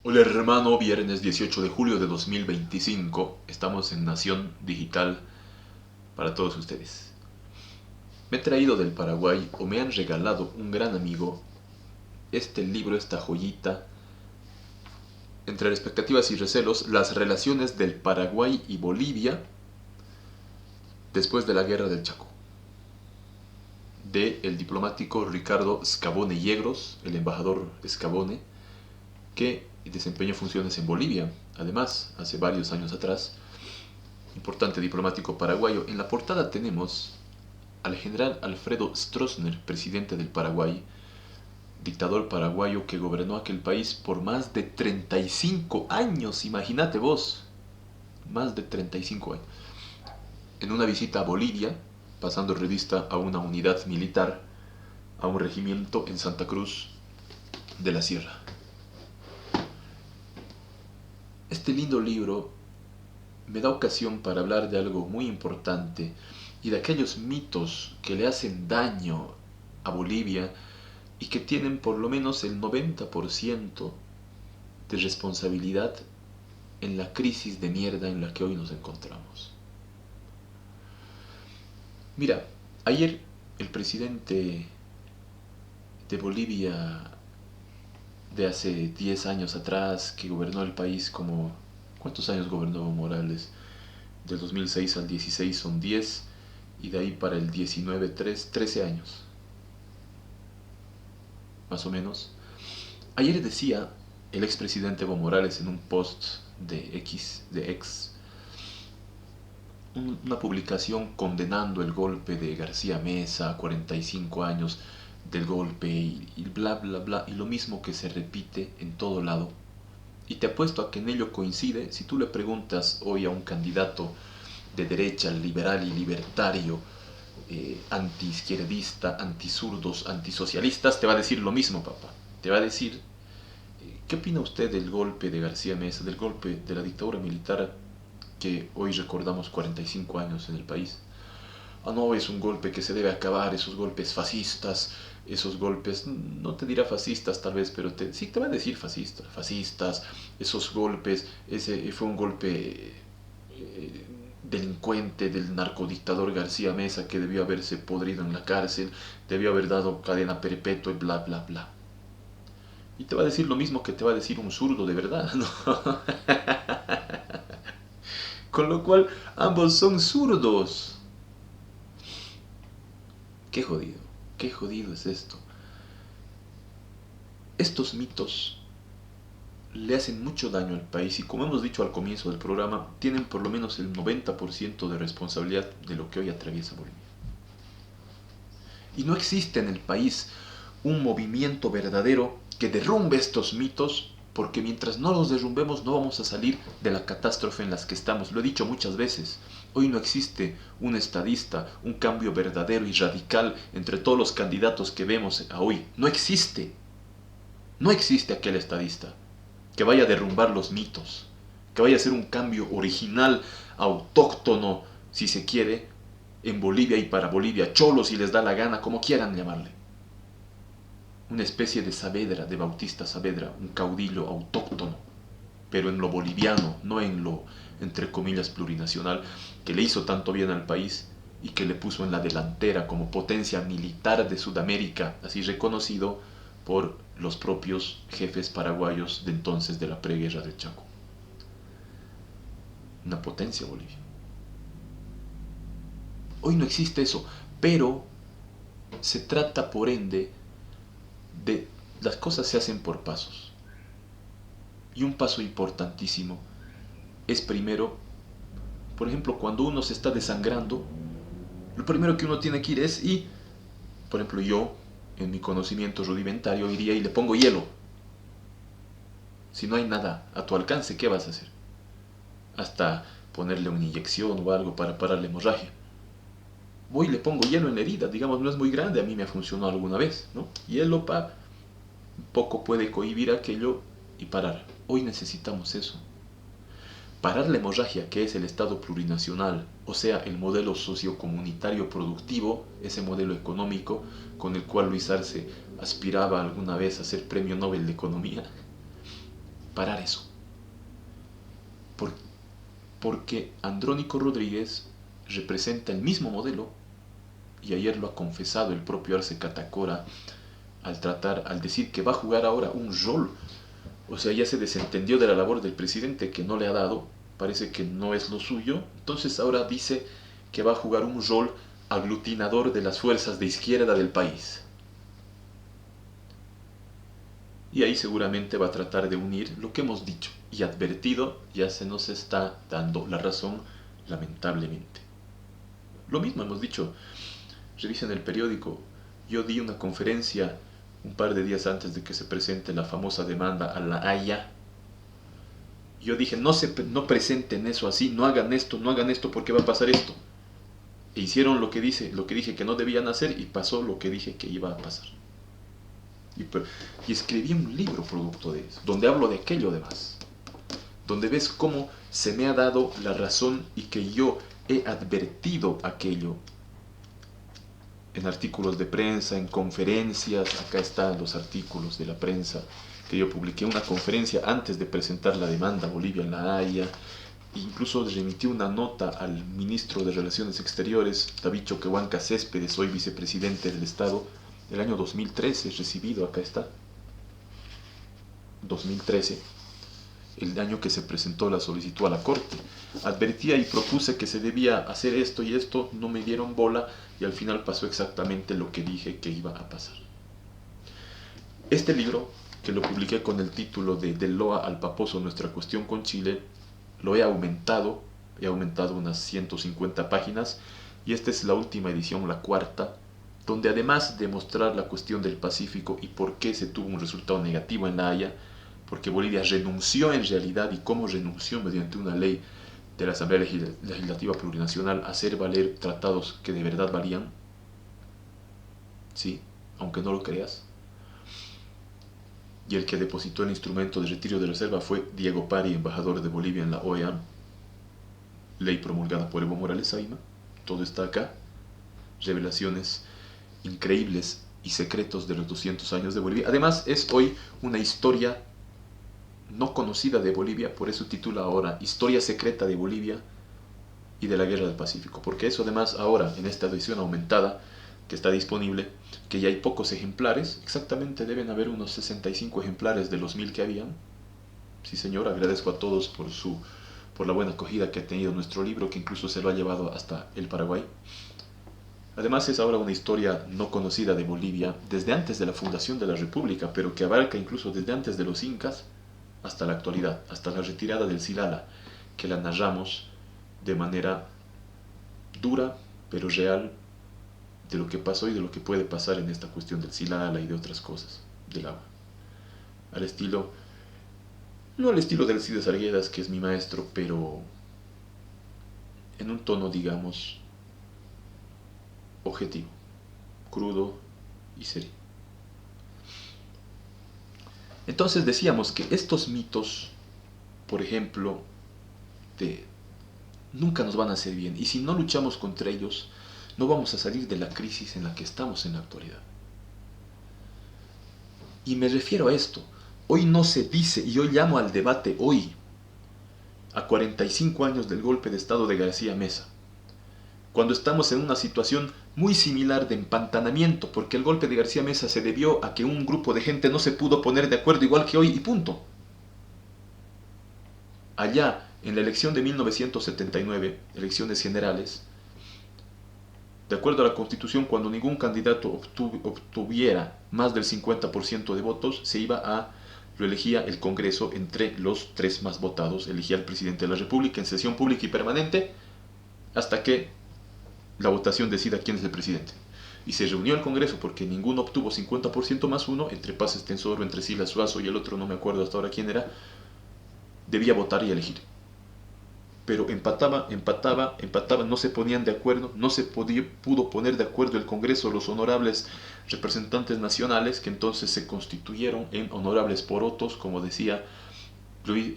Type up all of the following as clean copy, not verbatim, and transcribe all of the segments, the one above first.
Hola hermano, viernes 18 de julio de 2025, estamos en Nación Digital para todos ustedes. Me he traído del Paraguay o me han regalado un gran amigo este libro, esta joyita, entre expectativas y recelos, las relaciones del Paraguay y Bolivia después de la Guerra del Chaco, de el diplomático Ricardo Scavone Yegros, el embajador Scavone, que desempeñó funciones en Bolivia, además, hace varios años atrás, importante diplomático paraguayo. En la portada tenemos al general Alfredo Stroessner, presidente del Paraguay, dictador paraguayo que gobernó aquel país por más de 35 años, imagínate vos, más de 35 años. En una visita a Bolivia, pasando revista a una unidad militar, a un regimiento en Santa Cruz de la Sierra. Este lindo libro me da ocasión para hablar de algo muy importante y de aquellos mitos que le hacen daño a Bolivia y que tienen por lo menos el 90% de responsabilidad en la crisis de mierda en la que hoy nos encontramos. Mira, ayer el presidente de Bolivia de hace 10 años atrás, que gobernó el país como... ¿Cuántos años gobernó Evo Morales? Del 2006 al 16 son 10 y de ahí para el 19, 13 años, más o menos. Ayer decía el expresidente Evo Morales en un post de X, una publicación condenando el golpe de García Mesa, 45 años del golpe y bla bla bla, y lo mismo que se repite en todo lado. Y te apuesto a que en ello coincide si tú le preguntas hoy a un candidato de derecha, liberal y libertario, antiizquierdista, antisurdos, antisocialistas, te va a decir lo mismo, papá. Te va a decir, ¿qué opina usted del golpe de García Mesa, del golpe de la dictadura militar que hoy recordamos 45 años en el país? Ah, no, es un golpe que se debe acabar, esos golpes fascistas, esos golpes, no te dirá fascistas tal vez, pero sí te va a decir fascistas, esos golpes, ese fue un golpe delincuente del narcodictador García Mesa que debió haberse podrido en la cárcel, debió haber dado cadena perpetua y bla bla bla. Y te va a decir lo mismo que te va a decir un zurdo de verdad, ¿no? Con lo cual, ambos son zurdos. Qué jodido es esto. Estos mitos le hacen mucho daño al país y, como hemos dicho al comienzo del programa, tienen por lo menos el 90% de responsabilidad de lo que hoy atraviesa Bolivia. Y no existe en el país un movimiento verdadero que derrumbe estos mitos, porque mientras no los derrumbemos no vamos a salir de la catástrofe en la que estamos. Lo he dicho muchas veces, hoy no existe un estadista, un cambio verdadero y radical entre todos los candidatos que vemos a hoy. No existe. No existe aquel estadista que vaya a derrumbar los mitos, que vaya a hacer un cambio original, autóctono, si se quiere, en Bolivia y para Bolivia, cholo si les da la gana, como quieran llamarle. Una especie de Saavedra, de Bautista Saavedra, un caudillo autóctono, pero en lo boliviano, no en lo, entre comillas, plurinacional, que le hizo tanto bien al país y que le puso en la delantera como potencia militar de Sudamérica, así reconocido por los propios jefes paraguayos de entonces de la preguerra del Chaco. Una potencia Bolivia. Hoy no existe eso, pero se trata por ende de las cosas se hacen por pasos. Y un paso importantísimo es primero, por ejemplo, cuando uno se está desangrando, lo primero que uno tiene que ir es y, por ejemplo, yo, en mi conocimiento rudimentario, iría y le pongo hielo. Si no hay nada a tu alcance, ¿qué vas a hacer? Hasta ponerle una inyección o algo para parar la hemorragia. Voy y le pongo hielo en la herida, digamos, no es muy grande, a mí me ha funcionado alguna vez, ¿no? Hielo para poco puede cohibir aquello y parar. Hoy necesitamos eso. Parar la hemorragia, que es el Estado plurinacional, o sea, el modelo sociocomunitario productivo, ese modelo económico con el cual Luis Arce aspiraba alguna vez a ser premio Nobel de Economía, parar eso. Por, porque Andrónico Rodríguez representa el mismo modelo, y ayer lo ha confesado el propio Arce Catacora al decir que va a jugar ahora un rol. O sea, ya se desentendió de la labor del presidente que no le ha dado, parece que no es lo suyo, entonces ahora dice que va a jugar un rol aglutinador de las fuerzas de izquierda del país. Y ahí seguramente va a tratar de unir lo que hemos dicho y advertido, ya se nos está dando la razón, lamentablemente. Lo mismo hemos dicho, revisen el periódico, yo di una conferencia un par de días antes de que se presente la famosa demanda a la Haya. Yo dije, no presenten eso así, no hagan esto porque va a pasar esto. E hicieron lo que dije que no debían hacer y pasó lo que dije que iba a pasar. Y escribí un libro producto de eso, donde hablo de aquello demás. Donde ves cómo se me ha dado la razón y que yo he advertido aquello. En artículos de prensa, en conferencias, acá están los artículos de la prensa que yo publiqué, una conferencia antes de presentar la demanda a Bolivia en la Haya. Incluso remití una nota al ministro de Relaciones Exteriores, David Choquehuanca Céspedes, hoy vicepresidente del Estado, el año 2013, recibido, acá está, 2013, el año que se presentó la solicitud a la Corte. Advertía y propuse que se debía hacer esto y esto, no me dieron bola y al final pasó exactamente lo que dije que iba a pasar. Este libro, que lo publiqué con el título de Del Loa al Paposo, nuestra cuestión con Chile, lo he aumentado unas 150 páginas y esta es la última edición, la cuarta, donde además de mostrar la cuestión del Pacífico y por qué se tuvo un resultado negativo en La Haya, porque Bolivia renunció en realidad y cómo renunció mediante una ley de la Asamblea Legislativa Plurinacional a hacer valer tratados que de verdad valían, sí, aunque no lo creas. Y el que depositó el instrumento de retiro de reserva fue Diego Pari, embajador de Bolivia en la OEA, ley promulgada por Evo Morales Ayma. Todo está acá, revelaciones increíbles y secretos de los 200 años de Bolivia. Además es hoy una historia no conocida de Bolivia, por eso titula ahora Historia secreta de Bolivia y de la Guerra del Pacífico, porque eso además ahora en esta edición aumentada que está disponible, que ya hay pocos ejemplares, exactamente deben haber unos 65 ejemplares de los 1000 que habían. Sí señor, agradezco a todos por la buena acogida que ha tenido nuestro libro, que incluso se lo ha llevado hasta el Paraguay. Además es ahora una historia no conocida de Bolivia desde antes de la fundación de la República, pero que abarca incluso desde antes de los incas hasta la actualidad, hasta la retirada del Silala, que la narramos de manera dura, pero real, de lo que pasó y de lo que puede pasar en esta cuestión del Silala y de otras cosas, del agua. Al estilo, no al estilo del Alcides Arguedas, que es mi maestro, pero en un tono, digamos, objetivo, crudo y serio. Entonces decíamos que estos mitos, por ejemplo, nunca nos van a hacer bien, y si no luchamos contra ellos, no vamos a salir de la crisis en la que estamos en la actualidad. Y me refiero a esto, hoy no se dice, y yo llamo al debate hoy, a 45 años del golpe de Estado de García Meza, cuando estamos en una situación muy similar de empantanamiento, porque el golpe de García Meza se debió a que un grupo de gente no se pudo poner de acuerdo igual que hoy y punto. Allá, en la elección de 1979, elecciones generales, de acuerdo a la Constitución, cuando ningún candidato obtuviera más del 50% de votos, lo elegía el Congreso entre los 3 más votados, elegía al presidente de la República en sesión pública y permanente, hasta que la votación decida quién es el presidente. Y se reunió el Congreso porque ninguno obtuvo 50% más uno, entre Paz Estensoro, entre Silas Suazo y el otro, no me acuerdo hasta ahora quién era, debía votar y elegir. Pero empataba, no se ponían de acuerdo, no se pudo poner de acuerdo el Congreso, los honorables representantes nacionales, que entonces se constituyeron en honorables porotos, como decía Luis,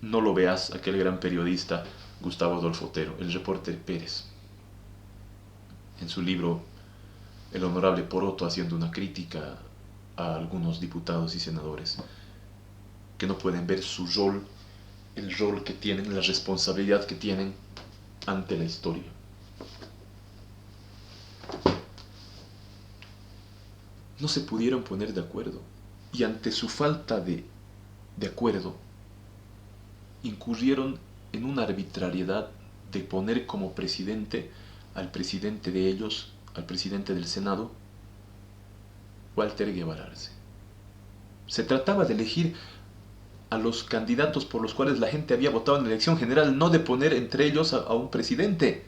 no lo veas, aquel gran periodista Gustavo Adolfo Otero, el reporter Pérez, en su libro El honorable poroto, haciendo una crítica a algunos diputados y senadores que no pueden ver su rol, el rol que tienen, la responsabilidad que tienen ante la historia. No se pudieron poner de acuerdo, y ante su falta de acuerdo, incurrieron en una arbitrariedad de poner como presidente al presidente de ellos, al presidente del Senado, Walter Guevara Arce. Se trataba de elegir a los candidatos por los cuales la gente había votado en la elección general, no de poner entre ellos a un presidente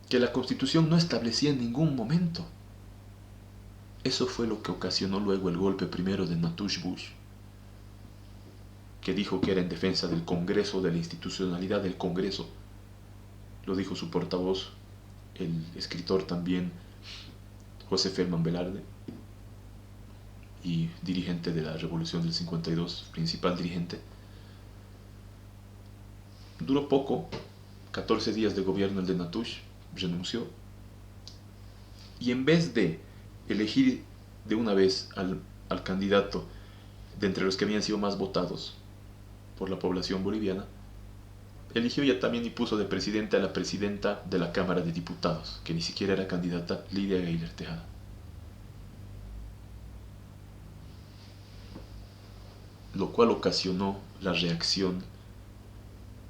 que la Constitución no establecía en ningún momento. Eso fue lo que ocasionó luego el golpe primero de Natush Bush, que dijo que era en defensa del Congreso, de la institucionalidad del Congreso. Lo dijo su portavoz, el escritor también, José Feldman Velarde, y dirigente de la Revolución del 52, principal dirigente. Duró poco, 14 días de gobierno el de Natush, renunció, y en vez de elegir de una vez al candidato de entre los que habían sido más votados por la población boliviana, eligió ya también y puso de presidenta a la presidenta de la Cámara de Diputados, que ni siquiera era candidata, Lidia Gayler Tejada. Lo cual ocasionó la reacción,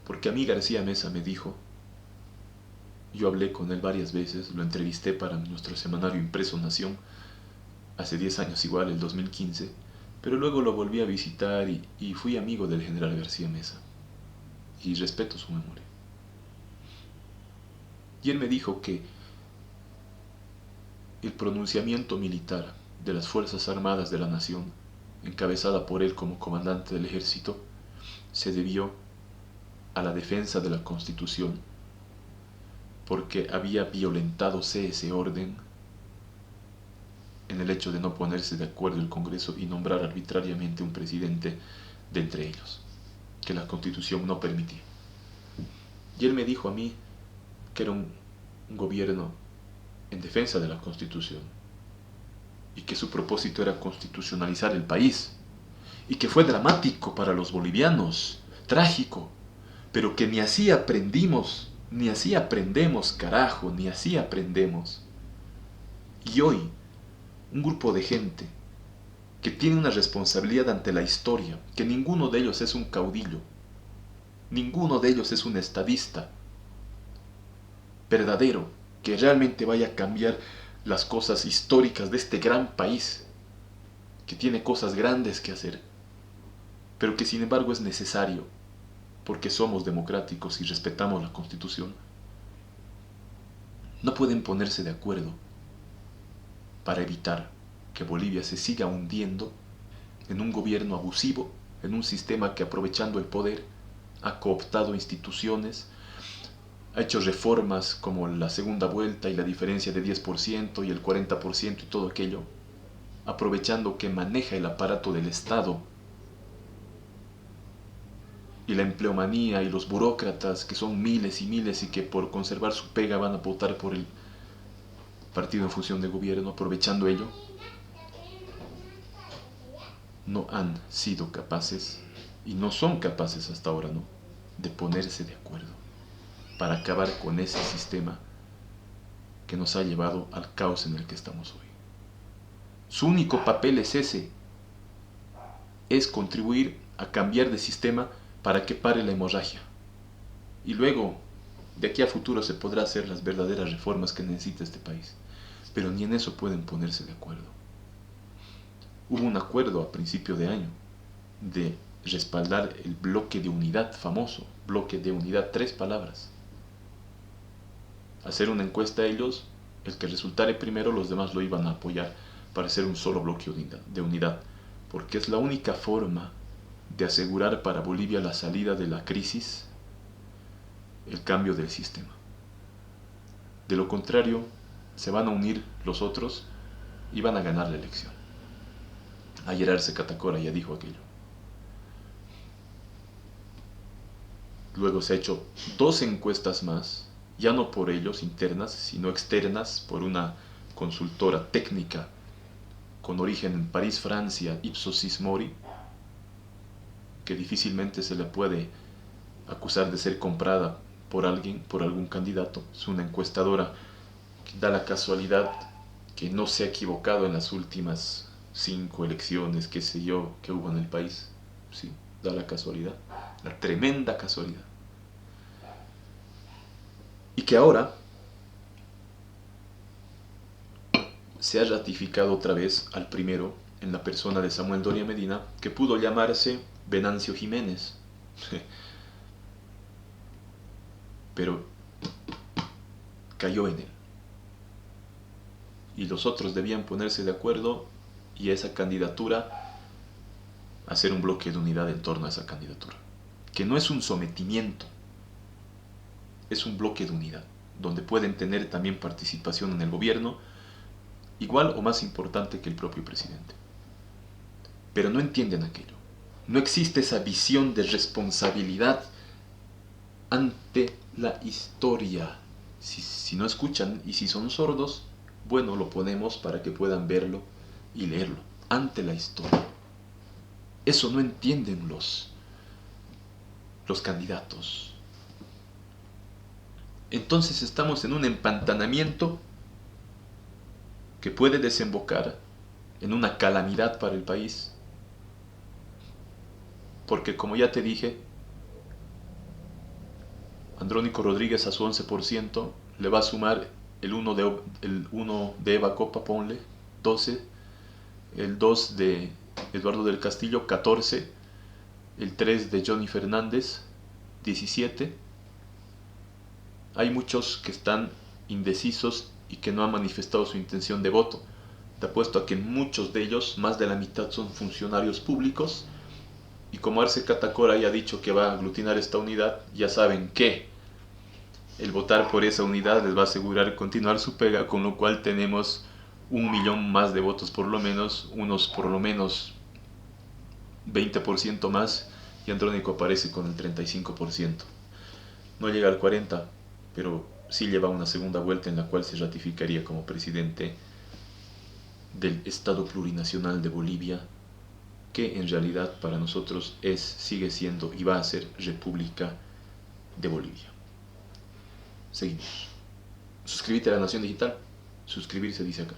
porque a mí García Mesa me dijo, yo hablé con él varias veces, lo entrevisté para nuestro semanario impreso Nación, hace 10 años igual, el 2015, pero luego lo volví a visitar y fui amigo del general García Mesa, y respeto su memoria. Y él me dijo que el pronunciamiento militar de las Fuerzas Armadas de la Nación, encabezada por él como comandante del ejército, se debió a la defensa de la Constitución, porque había violentadose ese orden en el hecho de no ponerse de acuerdo el Congreso y nombrar arbitrariamente un presidente de entre ellos, que la Constitución no permitía. Y él me dijo a mí que era un gobierno en defensa de la Constitución y que su propósito era constitucionalizar el país, y que fue dramático para los bolivianos, trágico, pero que ni así aprendimos, ni así aprendemos, carajo, ni así aprendemos. Y hoy, un grupo de gente que tiene una responsabilidad ante la historia, que ninguno de ellos es un caudillo, ninguno de ellos es un estadista verdadero, que realmente vaya a cambiar las cosas históricas de este gran país, que tiene cosas grandes que hacer, pero que sin embargo es necesario, porque somos democráticos y respetamos la Constitución. No pueden ponerse de acuerdo para evitar que Bolivia se siga hundiendo en un gobierno abusivo, en un sistema que, aprovechando el poder, ha cooptado instituciones, ha hecho reformas como la segunda vuelta y la diferencia de 10% y el 40% y todo aquello, aprovechando que maneja el aparato del Estado y la empleomanía y los burócratas, que son miles y miles y que por conservar su pega van a votar por el partido en función de gobierno, aprovechando ello, no han sido capaces, y no son capaces hasta ahora, ¿no?, de ponerse de acuerdo para acabar con ese sistema que nos ha llevado al caos en el que estamos hoy. Su único papel es ese, es contribuir a cambiar de sistema para que pare la hemorragia. Y luego, de aquí a futuro, se podrá hacer las verdaderas reformas que necesita este país. Pero ni en eso pueden ponerse de acuerdo. Hubo un acuerdo a principio de año de respaldar el bloque de unidad famoso, bloque de unidad, 3 palabras. Hacer una encuesta a ellos, el que resultare primero, los demás lo iban a apoyar para hacer un solo bloque de unidad, porque es la única forma de asegurar para Bolivia la salida de la crisis, el cambio del sistema. De lo contrario, se van a unir los otros y van a ganar la elección. Ayer Arce Catacora ya dijo aquello. Luego se ha hecho 2 encuestas más, ya no por ellos internas, sino externas, por una consultora técnica con origen en París, Francia, Ipsos Sismori, que difícilmente se le puede acusar de ser comprada por alguien, por algún candidato. Es una encuestadora que da la casualidad que no se ha equivocado en las últimas 5 elecciones, qué sé yo, que hubo en el país. Sí, da la casualidad, la tremenda casualidad. Y que ahora se ha ratificado otra vez al primero en la persona de Samuel Doria Medina, que pudo llamarse Venancio Jiménez. Pero cayó en él. Y los otros debían ponerse de acuerdo y esa candidatura, hacer un bloque de unidad en torno a esa candidatura. Que no es un sometimiento, es un bloque de unidad, donde pueden tener también participación en el gobierno, igual o más importante que el propio presidente. Pero no entienden aquello. No existe esa visión de responsabilidad ante la historia. Si no escuchan y si son sordos, bueno, lo ponemos para que puedan verlo y leerlo. Ante la historia. Eso no entienden los candidatos. Entonces estamos en un empantanamiento que puede desembocar en una calamidad para el país. Porque como ya te dije, Andrónico Rodríguez a su 11% le va a sumar el 1 de Eva Copa, ponle, 12, el 2 de Eduardo del Castillo, 14, el 3 de Johnny Fernández, 17. Hay muchos que están indecisos y que no han manifestado su intención de voto. Te apuesto a que muchos de ellos, más de la mitad, son funcionarios públicos. Y como Arce Catacora ya ha dicho que va a aglutinar esta unidad, ya saben que el votar por esa unidad les va a asegurar continuar su pega, con lo cual tenemos 1 millón más de votos por lo menos, unos por lo menos 20% más, y Andrónico aparece con el 35%. No llega al 40%, pero sí lleva una segunda vuelta en la cual se ratificaría como presidente del Estado Plurinacional de Bolivia, que en realidad para nosotros sigue siendo y va a ser República de Bolivia. Seguimos. Suscríbete a La Nación Digital. Suscribirse dice acá.